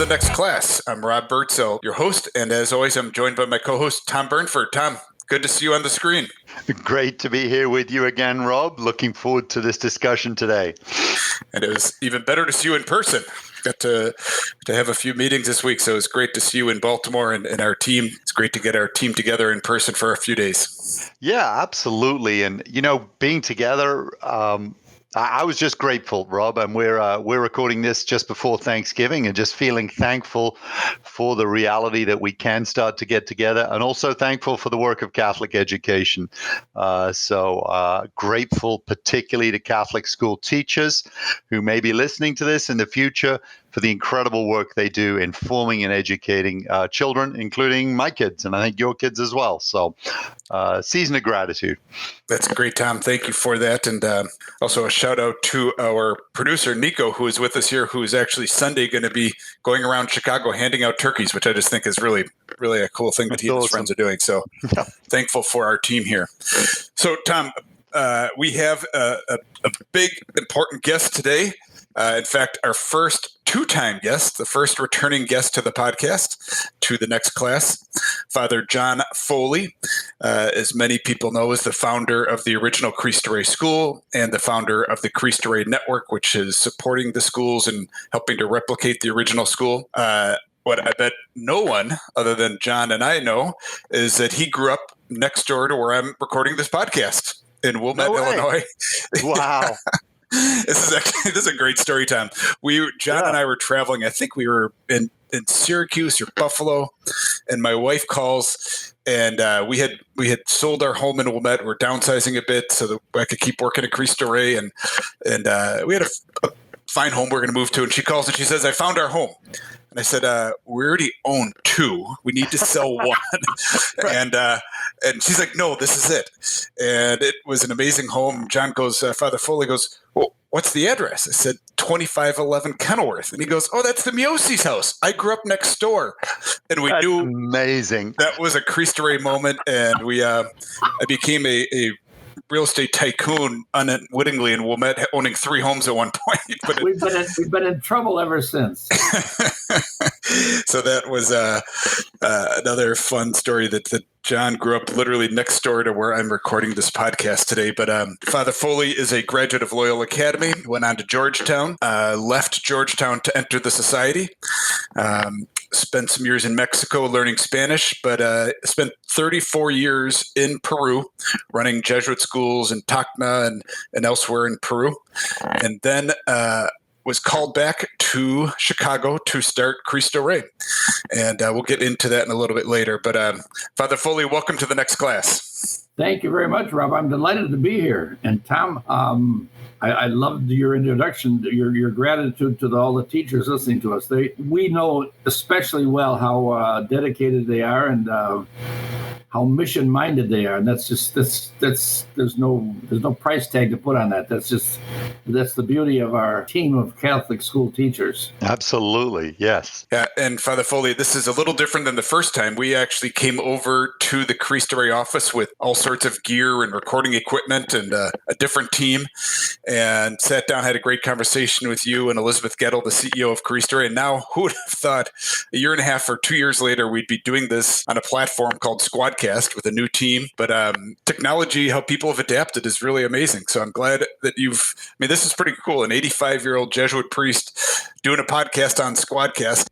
the next class. I'm Rob Birdsell, your host, and as always, I'm joined by my co-host, Tom Burnford. Tom, good to see you on the screen. Great to be here with you again, Rob. Looking forward to this discussion today. And it was even better to see you in person. Got to have a few meetings this week, so it's great to see you in Baltimore and our team. It's great to get our team together in person for a few days. Yeah, absolutely. And, being together, I was just grateful, Rob, and we're recording this just before Thanksgiving and just feeling thankful for the reality that we can start to get together, and also thankful for the work of Catholic education. So grateful particularly to Catholic school teachers who may be listening to this in the future for the incredible work they do in forming and educating children, including my kids, and I think your kids as well. So season of gratitude. That's great, Tom. Thank you for that. And also a shout out to our producer, Nico, who is with us here, who is actually Sunday going to be going around Chicago handing out turkeys, which I just think is really, really a cool thing that he and his friends are doing. So thankful for our team here. So, Tom, we have a big, important guest today. In fact, our first two-time guest, the first returning guest to the podcast, to the next class, Father John Foley, as many people know, is the founder of the original Cristo Rey School and the founder of the Cristo Rey Network, which is supporting the schools and helping to replicate the original school. What I bet no one other than John and I know is that he grew up next door to where I'm recording this podcast in Wilmette, Illinois. Wow. This is a great story time. John and I were traveling. I think we were in Syracuse or Buffalo, and my wife calls, and we had sold our home in Wilmette. We're downsizing a bit so that I could keep working at Cristo Rey, and we had a fine home we're going to move to. And she calls and she says, "I found our home." And I said, "We already own two. We need to sell one." And she's like, "No, this is it." And it was an amazing home. John goes, Father Foley goes, "Well, what's the address?" I said, 2511 Kenilworth. And he goes, "Oh, that's the Miosi's house. I grew up next door." And we knew amazing. That was a Cristo Rey moment. And I became a real estate tycoon unwittingly in Wilmette, owning 3 homes at one point. But we've been in trouble ever since. So that was another fun story that John grew up literally next door to where I'm recording this podcast today. But Father Foley is a graduate of Loyola Academy, went on to Georgetown, left Georgetown to enter the society, spent some years in Mexico learning Spanish, but spent 34 years in Peru running Jesuit schools in Tacna and elsewhere in Peru. And then was called back to Chicago to start Cristo Rey. And we'll get into that in a little bit later. But Father Foley, welcome to the next class. Thank you very much, Rob. I'm delighted to be here. And Tom, I loved your introduction, your gratitude to all the teachers listening to us. We know especially well how dedicated they are and how mission-minded they are, and there's no price tag to put on that. That's the beauty of our team of Catholic school teachers. Absolutely, yes. Yeah, and Father Foley, this is a little different than the first time. We actually came over to the Cristo Rey office with all sorts of gear and recording equipment and a different team, and sat down, had a great conversation with you and Elizabeth Gettle, the CEO of Cristo Rey. And now, who would have thought a year and a half or 2 years later, we'd be doing this on a platform called Squadcast with a new team. But technology, how people have adapted is really amazing. So I'm glad that this is pretty cool. An 85-year-old Jesuit priest doing a podcast on Squadcast,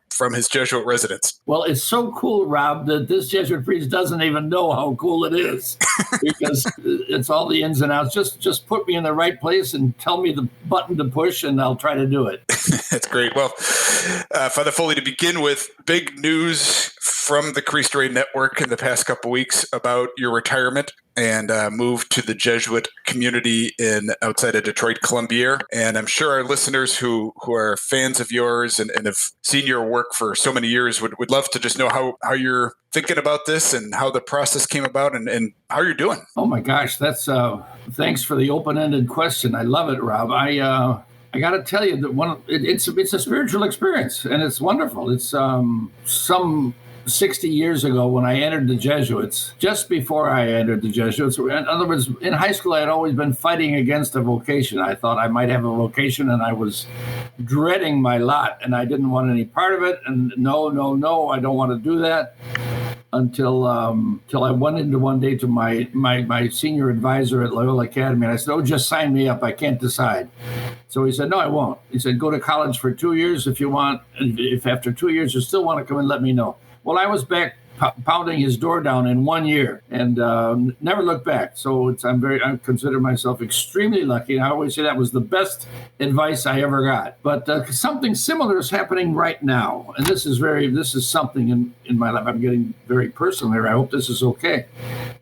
from his Jesuit residence. Well, it's so cool, Rob, that this Jesuit priest doesn't even know how cool it is because it's all the ins and outs. Just put me in the right place and tell me the button to push, and I'll try to do it. That's great. Well, Father Foley, to begin with, big news from the Cristo Rey Network in the past couple weeks about your retirement and move to the Jesuit community outside of Detroit, Columbier. And I'm sure our listeners who are fans of yours and have seen your work for so many years would love to just know how you're thinking about this and how the process came about and how you're doing. Oh my gosh, that's thanks for the open-ended question. I love it, Rob. I got to tell you that it's a spiritual experience and it's wonderful. It's some 60 years ago when I entered the Jesuits, just before I entered the Jesuits. In other words, in high school, I had always been fighting against a vocation. I thought I might have a vocation, and I was dreading my lot, and I didn't want any part of it. And no, I don't want to do that. Until I went into one day to my senior advisor at Loyola Academy, and I said, "Oh, just sign me up. I can't decide." So he said, "No, I won't." He said, "Go to college for 2 years if you want. And if after 2 years you still want to come in, let me know." Well, I was back pounding his door down in 1 year and never looked back. So I consider myself extremely lucky. And I always say that was the best advice I ever got. But something similar is happening right now. And this is something in my life. I'm getting very personal here. I hope this is okay.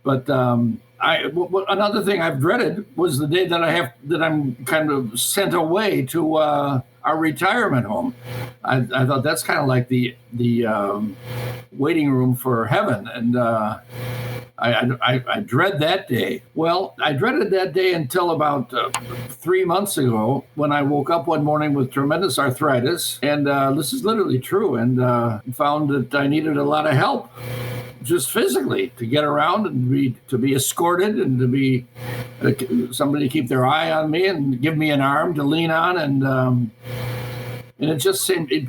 But another thing I've dreaded was the day that I'm kind of sent away to our retirement home. I thought that's kind of like the waiting room for heaven, and I dread that day. Well, I dreaded that day until about 3 months ago when I woke up one morning with tremendous arthritis, and this is literally true, and found that I needed a lot of help. Just physically, to get around and to be escorted, and to be somebody to keep their eye on me and give me an arm to lean on, and it just seemed it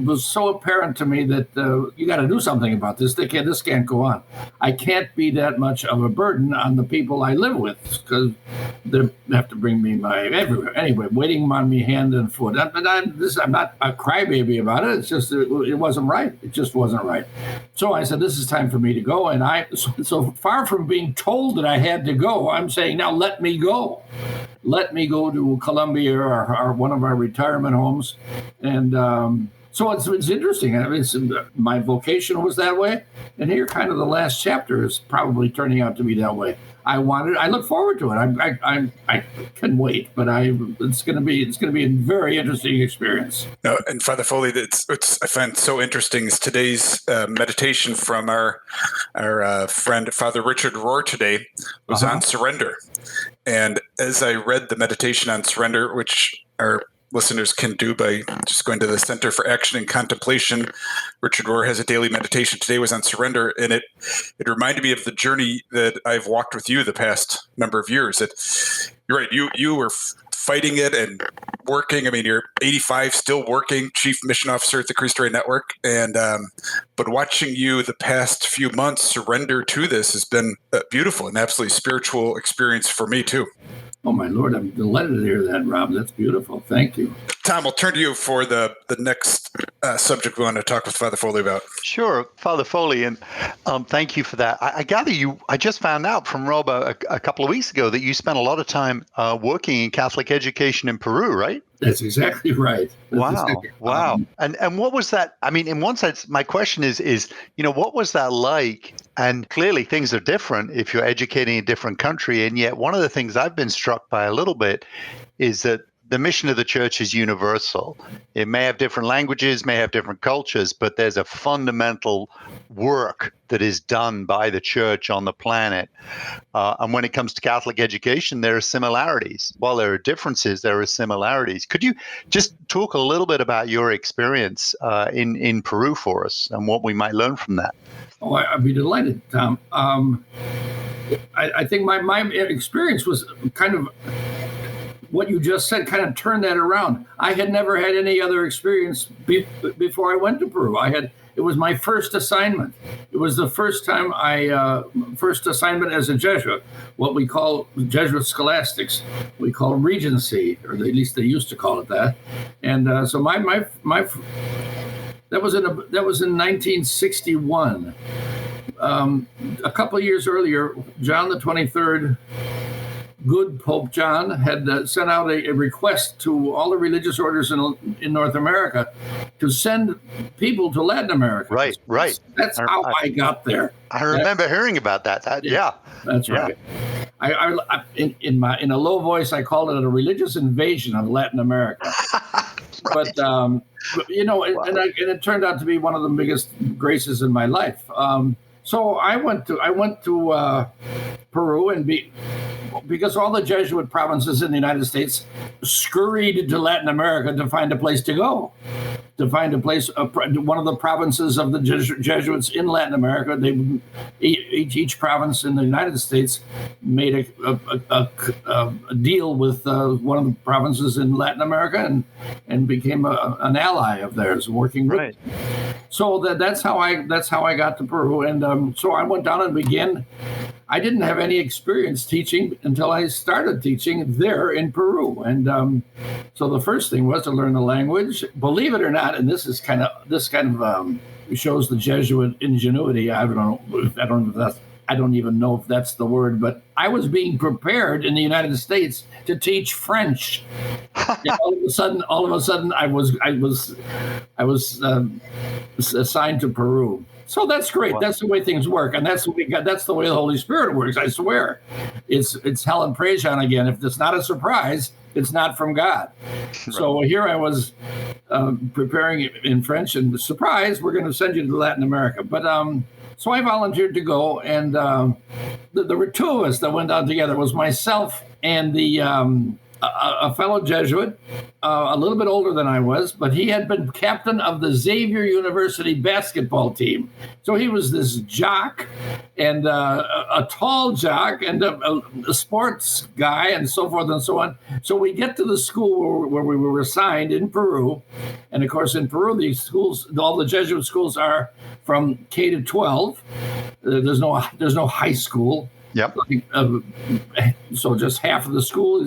was so apparent to me that you got to do something about this. This can't go on. I can't be that much of a burden on the people I live with, because they have to bring me my everywhere. Anyway, waiting on me hand and foot. I'm not a crybaby about it. It's just it wasn't right. It just wasn't right. So I said, this is time for me to go. And so far from being told that I had to go, I'm saying, now let me go. Let me go to Columbia or one of our retirement homes. And so it's interesting. I mean, my vocation was that way. And here, kind of the last chapter is probably turning out to be that way. I look forward to it. I can wait, but it's going to be a very interesting experience. No, and Father Foley, I find so interesting is today's meditation from our friend Father Richard Rohr today was on surrender. And as I read the meditation on surrender, which our listeners can do by just going to the Center for Action and Contemplation, Richard Rohr has a daily meditation. Today was on surrender, and it reminded me of the journey that I've walked with you the past number of years. That you're right, you were fighting it and working. I mean, you're 85, still working, Chief Mission Officer at the Cristo Rey Network, and but watching you the past few months surrender to this has been beautiful, an absolutely spiritual experience for me too. Oh, my Lord, I'm delighted to hear that, Rob. That's beautiful. Thank you. Tom, I'll turn to you for the next subject we want to talk with Father Foley about. Sure, Father Foley, and thank you for that. I gather I just found out from Rob a couple of weeks ago that you spent a lot of time working in Catholic education in Peru, right? That's exactly right. Wow. And what was that? I mean, in one sense, my question is, what was that like? And clearly things are different if you're educating a different country. And yet one of the things I've been struck by a little bit is that the mission of the church is universal. It may have different languages, may have different cultures, but there's a fundamental work that is done by the church on the planet. And when it comes to Catholic education, there are similarities. While there are differences, there are similarities. Could you just talk a little bit about your experience in Peru for us and what we might learn from that? Oh, I'd be delighted, Tom. I think my experience was kind of what you just said, kind of turned that around. I had never had any other experience before I went to Peru. It was my first assignment. It was the first time first assignment as a Jesuit, what we call Jesuit scholastics. We call Regency, or at least they used to call it that. And so that was in 1961. A couple of years earlier, John the 23rd, good Pope John, had sent out a request to all the religious orders in North America to send people to Latin America. Right. That's how I got there. I remember hearing about that. Yeah. That's right. I in a low voice, I called it a religious invasion of Latin America. Right. But it turned out to be one of the biggest graces in my life. So I went to Peru because all the Jesuit provinces in the United States scurried to Latin America to find a place to go to find a place, one of the provinces of the Jesuits in Latin America. Each province in the United States made a deal with one of the provinces in Latin America and became an ally of theirs, working with. Right. So that's how I got to Peru, and so I went down and began. I didn't have any experience teaching until I started teaching there in Peru, and so the first thing was to learn the language. Believe it or not, and this kind of shows the Jesuit ingenuity. I don't even know if that's the word, but I was being prepared in the United States to teach French. And all of a sudden, I was assigned to Peru. So that's great. Wow. That's the way things work, and that's what we got. That's the way the Holy Spirit works. I swear, it's hell and praise on again. If it's not a surprise, it's not from God. Right. So here I was preparing in French, and surprise, we're going to send you to Latin America. But so I volunteered to go, and there were two of us that went down together. It was myself and a fellow Jesuit, a little bit older than I was, but he had been captain of the Xavier University basketball team. So he was this jock, and a tall jock, and a sports guy, and so forth and so on. So we get to the school where we were assigned in Peru. And of course, in Peru, these schools, all the Jesuit schools are from K to 12. There's no high school. Yep. So just half of the school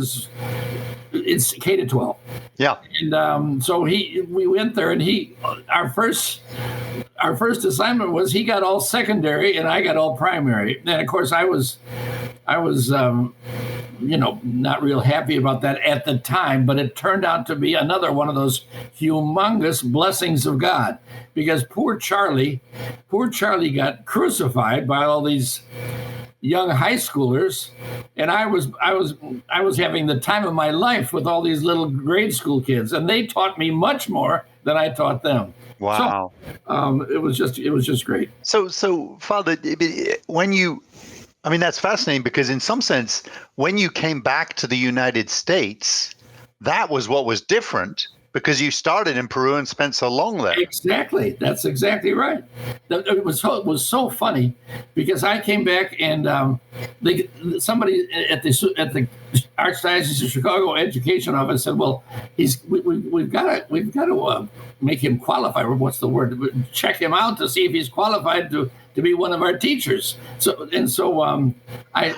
it's K to 12. Yeah. And so we went there, and our first assignment was he got all secondary and I got all primary. And of course I was not real happy about that at the time, but it turned out to be another one of those humongous blessings of God, because poor Charlie got crucified by all these young high schoolers, and I was having the time of my life with all these little grade school kids, and they taught me much more than I taught them. Wow. So, it was just great. So Father, that's fascinating, because in some sense, when you came back to the United States, that was what was different, because you started in Peru and spent so long there. Exactly. That's exactly right. It was so funny, because I came back, and somebody at the Archdiocese of Chicago Education Office said, "Well, we've got to make him qualify. Or what's the word? Check him out to see if he's qualified to be one of our teachers." So I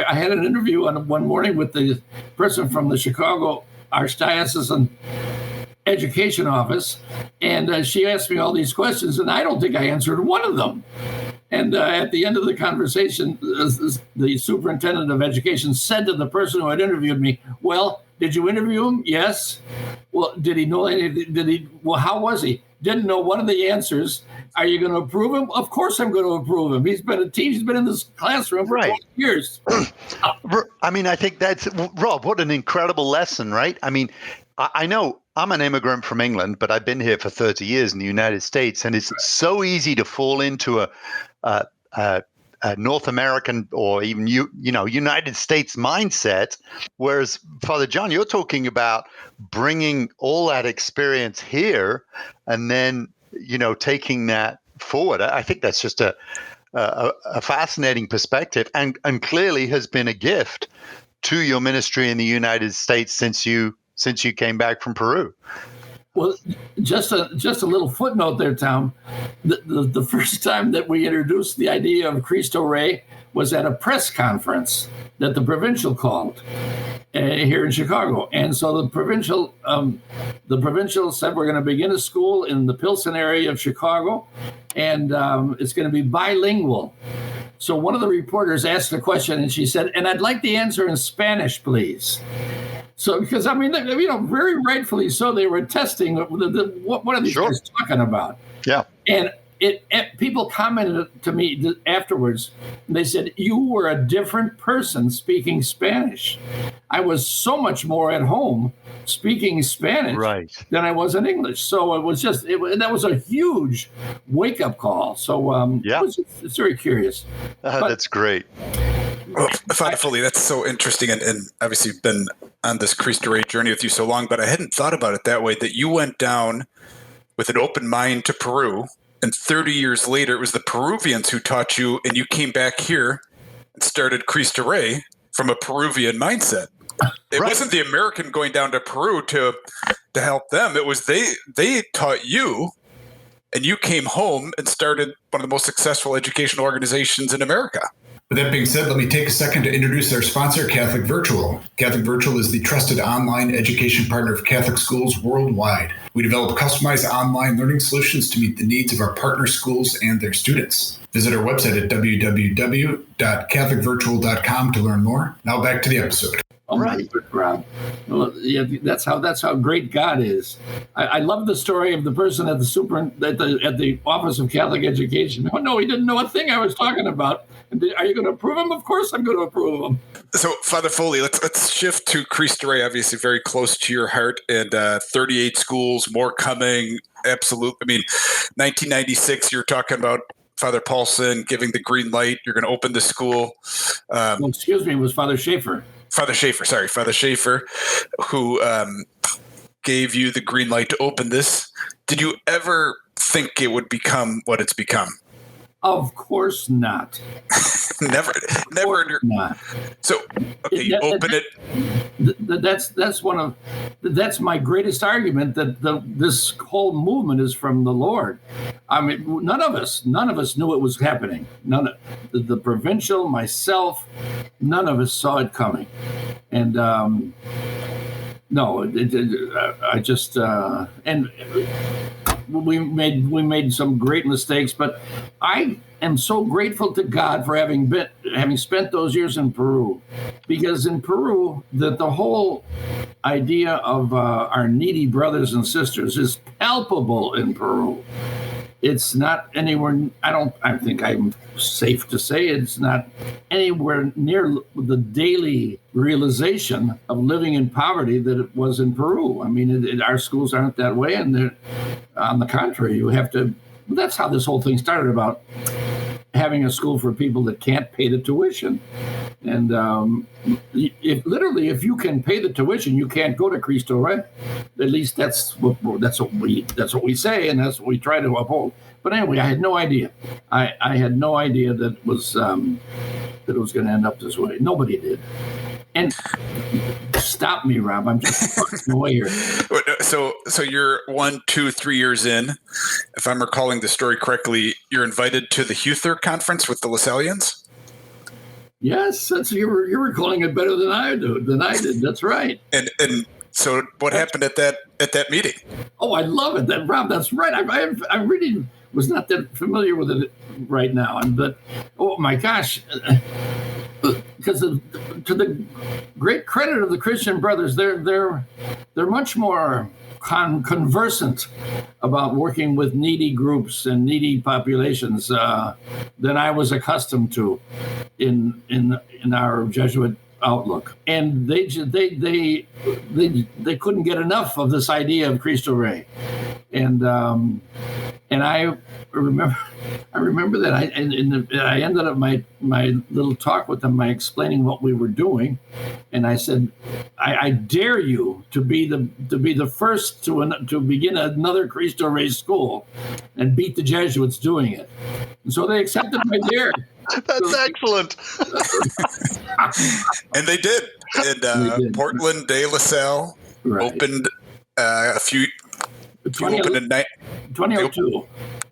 had an interview one morning with the person from the Chicago Archdiocesan Education Office, and she asked me all these questions, and I don't think I answered one of them. And at the end of the conversation, the superintendent of education said to the person who had interviewed me, "Well, did you interview him?" "Yes." "Well, did he know anything? Well, how was he?" "Didn't know one of the answers." "Are you going to approve him?" "Of course I'm going to approve him. He's been he's been in this classroom for 20 years. I think that's, Rob, what an incredible lesson, right? I know I'm an immigrant from England, but I've been here for 30 years in the United States, and it's so easy to fall into a North American or even United States mindset. Whereas, Father John, you're talking about bringing all that experience here and then taking that forward. I think that's just a fascinating perspective, and clearly has been a gift to your ministry in the United States since you came back from Peru. Well, just a little footnote there, Tom. The first time that we introduced the idea of Cristo Rey was at a press conference that the provincial called here in Chicago, and so the provincial said, "We're going to begin a school in the Pilsen area of Chicago, and it's going to be bilingual." So one of the reporters asked a question, and she said, "And I'd like the answer in Spanish, please." So, because very rightfully so, they were testing what are these guys talking about? Yeah, and people commented to me afterwards. They said, "You were a different person speaking Spanish." I was so much more at home speaking Spanish than I was in English. So it was that was a huge wake up call. So it's very curious. That's great. Well, Father Foley, that's so interesting, and obviously been on this Cristo Rey journey with you so long, but I hadn't thought about it that way, that you went down with an open mind to Peru, and 30 years later, it was the Peruvians who taught you, and you came back here and started Cristo Rey from a Peruvian mindset. It wasn't the American going down to Peru to help them. It was they taught you, and you came home and started one of the most successful educational organizations in America. With that being said, let me take a second to introduce our sponsor, Catholic Virtual. Catholic Virtual is the trusted online education partner of Catholic schools worldwide. We develop customized online learning solutions to meet the needs of our partner schools and their students. Visit our website at www.catholicvirtual.com to learn more. Now back to the episode. Oh, right, Rob. Well, yeah, that's how great God is. I love the story of the person at the Office of Catholic Education. Oh no, he didn't know a thing I was talking about. Are you going to approve him? Of course, I'm going to approve him. So, Father Foley, let's shift to Cristo Rey. Obviously, very close to your heart, and 38 schools, more coming. Absolutely. I mean, 1996. You're talking about Father Paulson giving the green light. You're going to open the school. Well, excuse me, it was Father Schaefer. Father Schaefer, who gave you the green light to open this. Did you ever think it would become what it's become? Of course not. Never. Not. So, okay, you open it. That's my greatest argument, that this whole movement is from the Lord. I mean, none of us knew it was happening. The provincial, myself, none of us saw it coming, and no, I just and. We made some great mistakes, but I am so grateful to God for having spent those years in Peru, because in Peru, the whole idea of our needy brothers and sisters is palpable in Peru. It's not anywhere. I think I'm safe to say it's not anywhere near the daily realization of living in poverty that it was in Peru. I mean, our schools aren't that way, and on the contrary, you have to. That's how this whole thing started, about having a school for people that can't pay the tuition. And if you can pay the tuition, you can't go to Cristo Rey. At least that's what we say, and that's what we try to uphold. But anyway, I had no idea. I had no idea that it was going to end up this way. Nobody did. And stop me, Rob. I'm just fucking away here. So you're 1, 2, 3 years in. If I'm recalling the story correctly, you're invited to the Huther conference with the Lasallians. Yes, you're recalling it better than I did. That's right. And so what happened at that meeting? Oh, I love it. Rob, that's right. I really was not that familiar with it right now, but oh my gosh. Because to the great credit of the Christian brothers, they're much more conversant about working with needy groups and needy populations than I was accustomed to in our Jesuit outlook. And they couldn't get enough of this idea of Cristo Rey, and I remember that I ended up my little talk with them by explaining what we were doing, and I said, I dare you to be the first to begin another Cristo Rey school and beat the Jesuits doing it. And so they accepted my dare. That's excellent. And they did. And Portland de La Salle opened a few. You opened in 2002.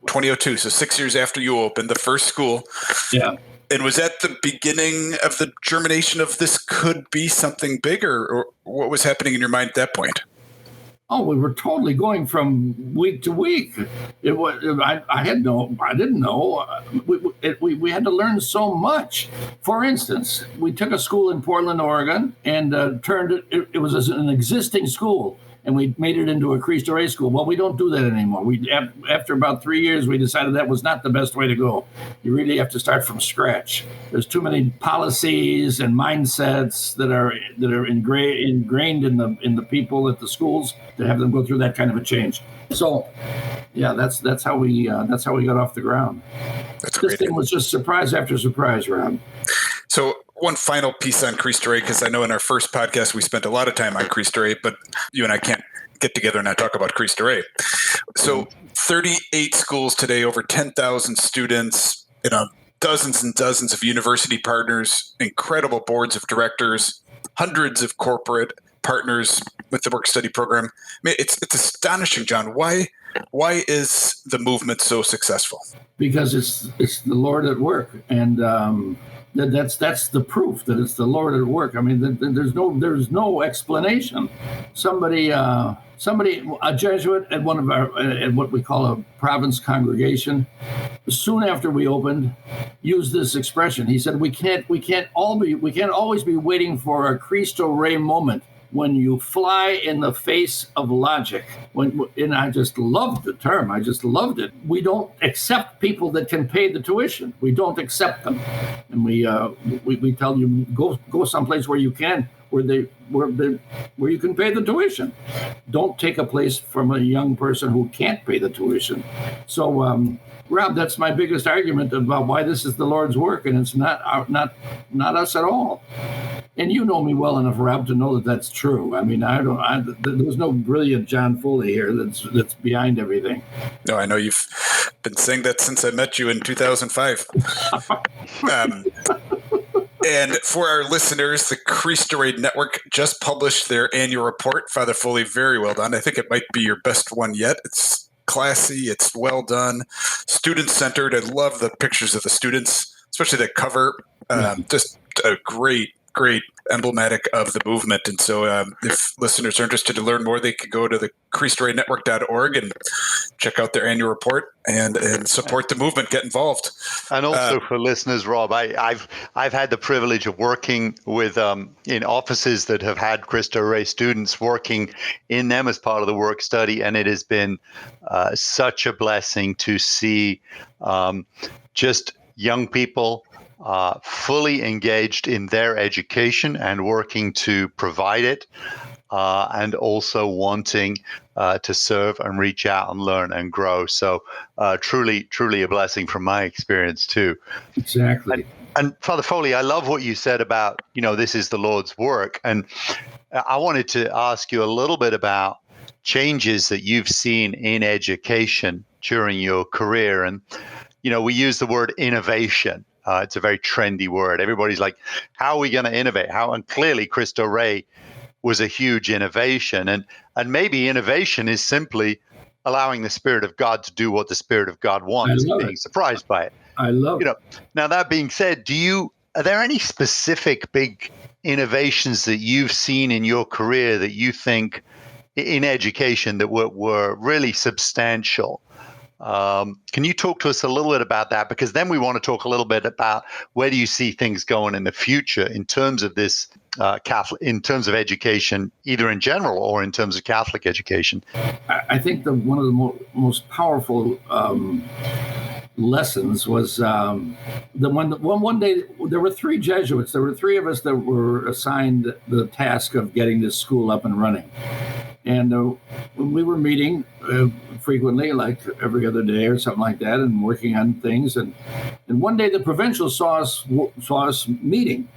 2002. So 6 years after you opened the first school. Yeah. And was that the beginning of the germination of this could be something bigger, or what was happening in your mind at that point? Oh, we were totally going from week to week. It was. I didn't know. We had to learn so much. For instance, we took a school in Portland, Oregon, and turned it. It was an existing school, and we made it into a Cristo Rey school. Well, we don't do that anymore. After about 3 years, we decided that was not the best way to go. You really have to start from scratch. There's too many policies and mindsets that are ingrained in the people at the schools to have them go through that kind of a change. So, yeah, that's how we got off the ground. This thing was just surprise after surprise, Rob. So one final piece on Cristo Rey, because I know in our first podcast we spent a lot of time on Cristo Rey, but you and I can't get together and not talk about Cristo Rey. So 38 schools today, over 10,000 students, dozens and dozens of university partners, incredible boards of directors, hundreds of corporate partners with the work study program. I mean, it's astonishing, John. Why is the movement so successful? Because it's the Lord at work, and that's the proof that it's the Lord at work. I mean, there's no explanation. Somebody, a Jesuit at one of our at what we call a province congregation, soon after we opened, used this expression. He said, "We can't always be waiting for a Cristo Rey moment when you fly in the face of logic." And I just loved the term. I just loved it. We don't accept people that can pay the tuition. We don't accept them, and we tell you go someplace where you can, where you can pay the tuition. Don't take a place from a young person who can't pay the tuition. So, Rob, that's my biggest argument about why this is the Lord's work, and it's not us at all. And you know me well enough, Rob, to know that that's true. I mean, there's no brilliant John Foley here that's behind everything. No, I know you've been saying that since I met you in 2005. And for our listeners, the Cristo Rey Network just published their annual report. Father Foley, very well done. I think it might be your best one yet. It's classy. It's well done. Student-centered. I love the pictures of the students, especially the cover. Just a great emblematic of the movement. And so if listeners are interested to learn more, they could go to the CristoReyNetwork.org and check out their annual report and support the movement, get involved. And also for listeners, Rob, I've had the privilege of working with in offices that have had Cristo Rey students, working in them as part of the work study, and it has been such a blessing to see just young people fully engaged in their education and working to provide it, and also wanting to serve and reach out and learn and grow. So truly a blessing from my experience too. Exactly. And Father Foley, I love what you said about, this is the Lord's work. And I wanted to ask you a little bit about changes that you've seen in education during your career. And, we use the word innovation. It's a very trendy word. Everybody's like, how are we going to innovate? And clearly Cristo Rey was a huge innovation. And maybe innovation is simply allowing the Spirit of God to do what the Spirit of God wants and being surprised by it. I love it. Now, that being said, are there any specific big innovations that you've seen in your career that you think in education that were really substantial? Can you talk to us a little bit about that? Because then we want to talk a little bit about where do you see things going in the future in terms of this Catholic, in terms of education, either in general or in terms of Catholic education. I think one of the most powerful lessons was one day there were 3 Jesuits. There were 3 of us that were assigned the task of getting this school up and running. And we were meeting frequently, like every other day or something like that, and working on things. And one day the provincial saw us meeting,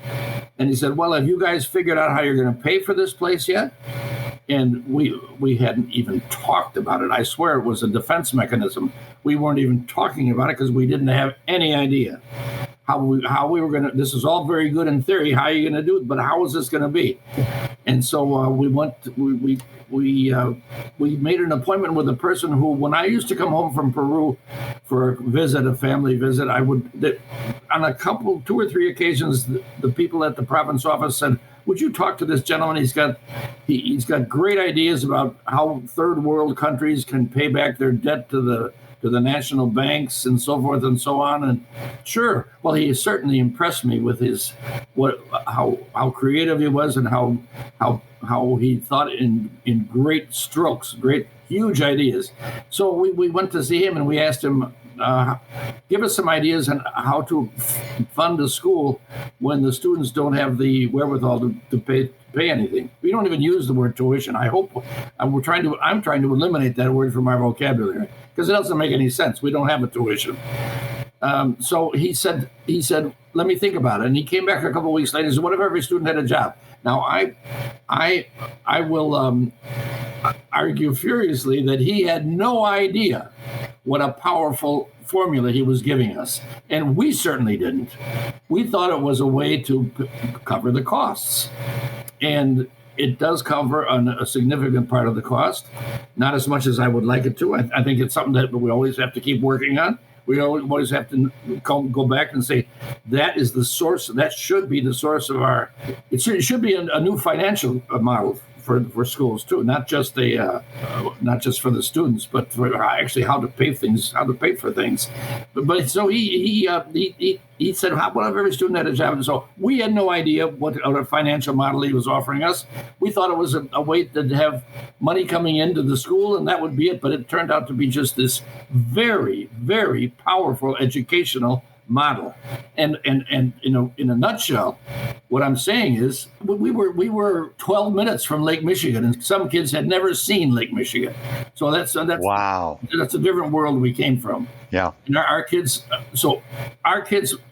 and he said, "Well, have you guys figured out how you're going to pay for this place yet?" And we hadn't even talked about it. I swear it was a defense mechanism. We weren't even talking about it because we didn't have any idea how we were going to. This is all very good in theory. How are you going to do it? But how is this going to be? And so we made an appointment with a person who, when I used to come home from Peru for a family visit, on 2 or 3 occasions, the people at the province office said, "Would you talk to this gentleman? He's got great ideas about how third world countries can pay back their debt to the national banks and so forth and so on." And sure, well, he certainly impressed me with how creative he was and how he thought in great strokes, great huge ideas. So we went to see him and we asked him, give us some ideas on how to fund a school when the students don't have the wherewithal to pay anything. We don't even use the word tuition. I hope I'm trying to eliminate that word from our vocabulary because it doesn't make any sense. We don't have a tuition. So he said, let me think about it. And he came back a couple of weeks later and said, what if every student had a job? Now, I will argue furiously that he had no idea what a powerful formula he was giving us. And we certainly didn't. We thought it was a way to cover the costs. And it does cover a significant part of the cost, not as much as I would like it to. I think it's something that we always have to keep working on. We always have to go back and say, that is the source, that should be the source of our, it should be a new financial model for schools too, not just for the students, but for actually how to pay for things. But so he said, what if every student had a job? And so we had no idea what a financial model he was offering us. We thought it was a way to have money coming into the school, and that would be it. But it turned out to be just this very, very powerful educational model. And in a nutshell, what I'm saying is we were 12 minutes from Lake Michigan, and some kids had never seen Lake Michigan. So that's wow. That's a different world we came from. Yeah. And our kids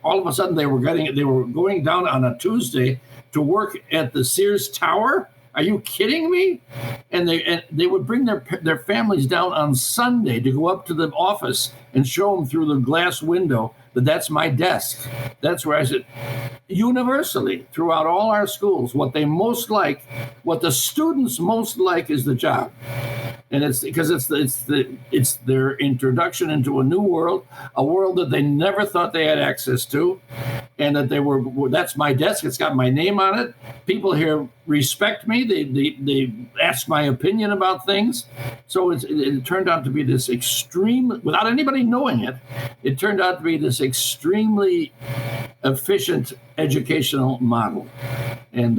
all of a sudden they were going down on a Tuesday to work at the Sears Tower. Are you kidding me? And they would bring their families down on Sunday to go up to the office and show them through the glass window that's my desk. That's where I said, universally throughout all our schools, what the students most like is the job. And it's because it's their introduction into a new world, a world that they never thought they had access to, and that that's my desk. It's got my name on it. People here respect me. They ask my opinion about things. So it turned out to be this extreme, without anybody knowing it, it turned out to be this extremely efficient educational model. And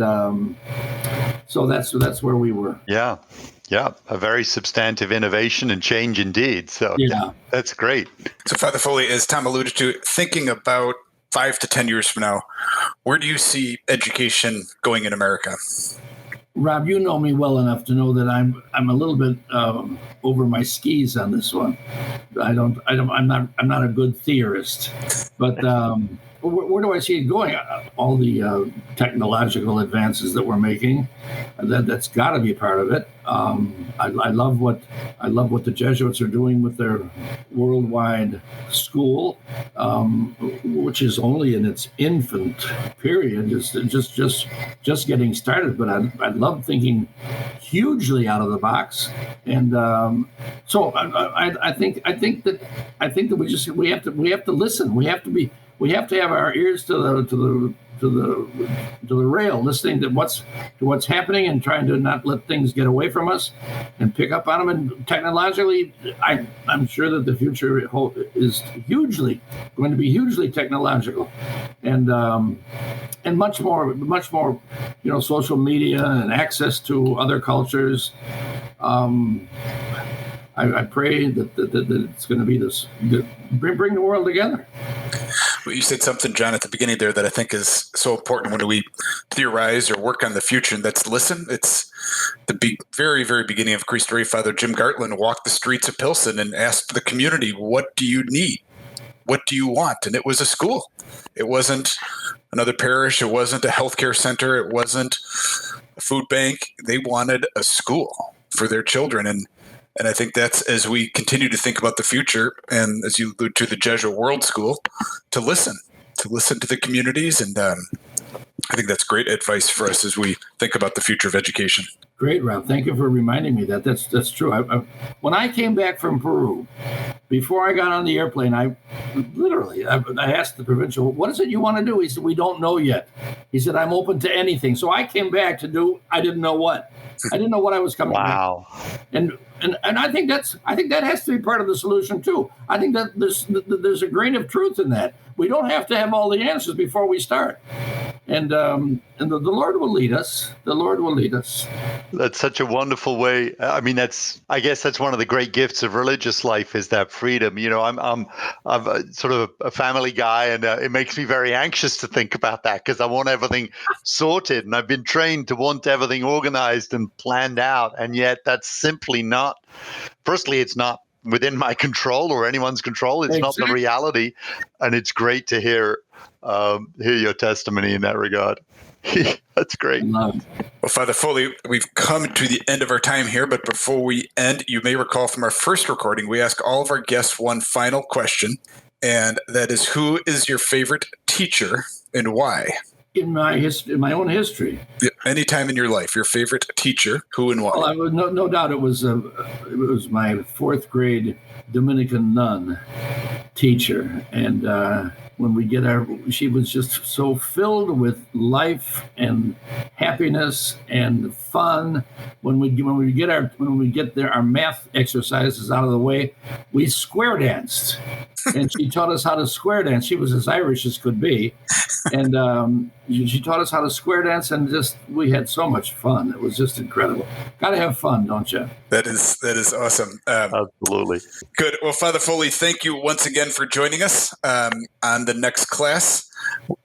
so that's where we were. Yeah. Yeah, a very substantive innovation and change indeed. So yeah, that's great. So Father Foley, as Tom alluded to, thinking about 5 to 10 years from now, where do you see education going in America? Rob, you know me well enough to know that I'm a little bit over my skis on this one. I'm not a good theorist, but where do I see it going? All the technological advances that we're making, that's got to be a part of it. I love what the Jesuits are doing with their worldwide school, which is only in its infant period, just getting started. But I love thinking hugely out of the box, and so I think that we have to listen. We have to have our ears to the rail, listening to what's happening and trying to not let things get away from us and pick up on them. And technologically, I'm sure that the future is going to be hugely technological, and much more, social media and access to other cultures. I pray that it's going to be this, bring the world together. Well, you said something, John, at the beginning there that I think is so important when we theorize or work on the future, and that's listen. It's the very, very beginning of Cristo Rey. Father Jim Gartland walked the streets of Pilsen and asked the community, what do you need? What do you want? And it was a school. It wasn't another parish. It wasn't a healthcare center. It wasn't a food bank. They wanted a school for their children. And I think that's, as we continue to think about the future, and as you allude to the Jesuit World School, to listen to the communities. And I think that's great advice for us as we think about the future of education. Great, Rob. Thank you for reminding me that. That's true. When I came back from Peru, before I got on the airplane, I asked the provincial, what is it you want to do? He said, we don't know yet. He said, I'm open to anything. So I came back to do, I didn't know what. I didn't know what I was coming wow. back. And I think that has to be part of the solution too. I think that there's a grain of truth in that. We don't have to have all the answers before we start. And the Lord will lead us. The Lord will lead us. That's such a wonderful way. I mean, I guess that's one of the great gifts of religious life, is that freedom. You know, I'm sort of a family guy, and it makes me very anxious to think about that, because I want everything sorted, and I've been trained to want everything organized and planned out, and yet that's simply not. Firstly, it's not within my control or anyone's control. It's not the reality, and it's great to hear your testimony in that regard. That's great. Well, Father Foley, we've come to the end of our time here, but before we end, you may recall from our first recording, we ask all of our guests one final question, and that is, who is your favorite teacher and why? In my own history. Any time in your life, your favorite teacher, who and why? Well, no doubt it was my fourth grade Dominican nun teacher, and when she was just so filled with life and happiness and fun. When we get our math exercises out of the way, we square danced, and she taught us how to square dance. She was as Irish as could be, and she taught us how to square dance, and we had so much fun. It was just incredible. Got to have fun, don't you? That is awesome. Absolutely. Good. Well, Father Foley, thank you once again for joining us on the next class.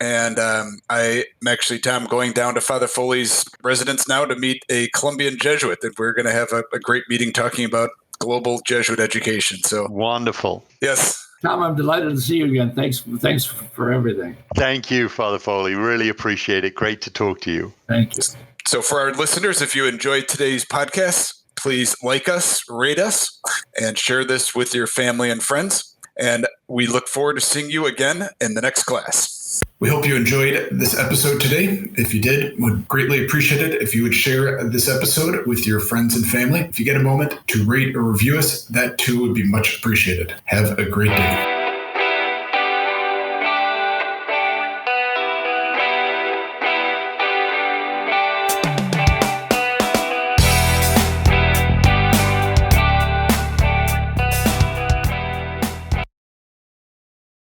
And I'm actually, Tom, going down to Father Foley's residence now to meet a Colombian Jesuit, and we're going to have a great meeting talking about global Jesuit education. So wonderful. Yes. Tom, I'm delighted to see you again. Thanks for everything. Thank you, Father Foley. Really appreciate it. Great to talk to you. Thank you. So for our listeners, if you enjoyed today's podcast, please like us, rate us, and share this with your family and friends. And we look forward to seeing you again in the next class. We hope you enjoyed this episode today. If you did, would greatly appreciate it if you would share this episode with your friends and family. If you get a moment to rate or review us, that too would be much appreciated. Have a great day.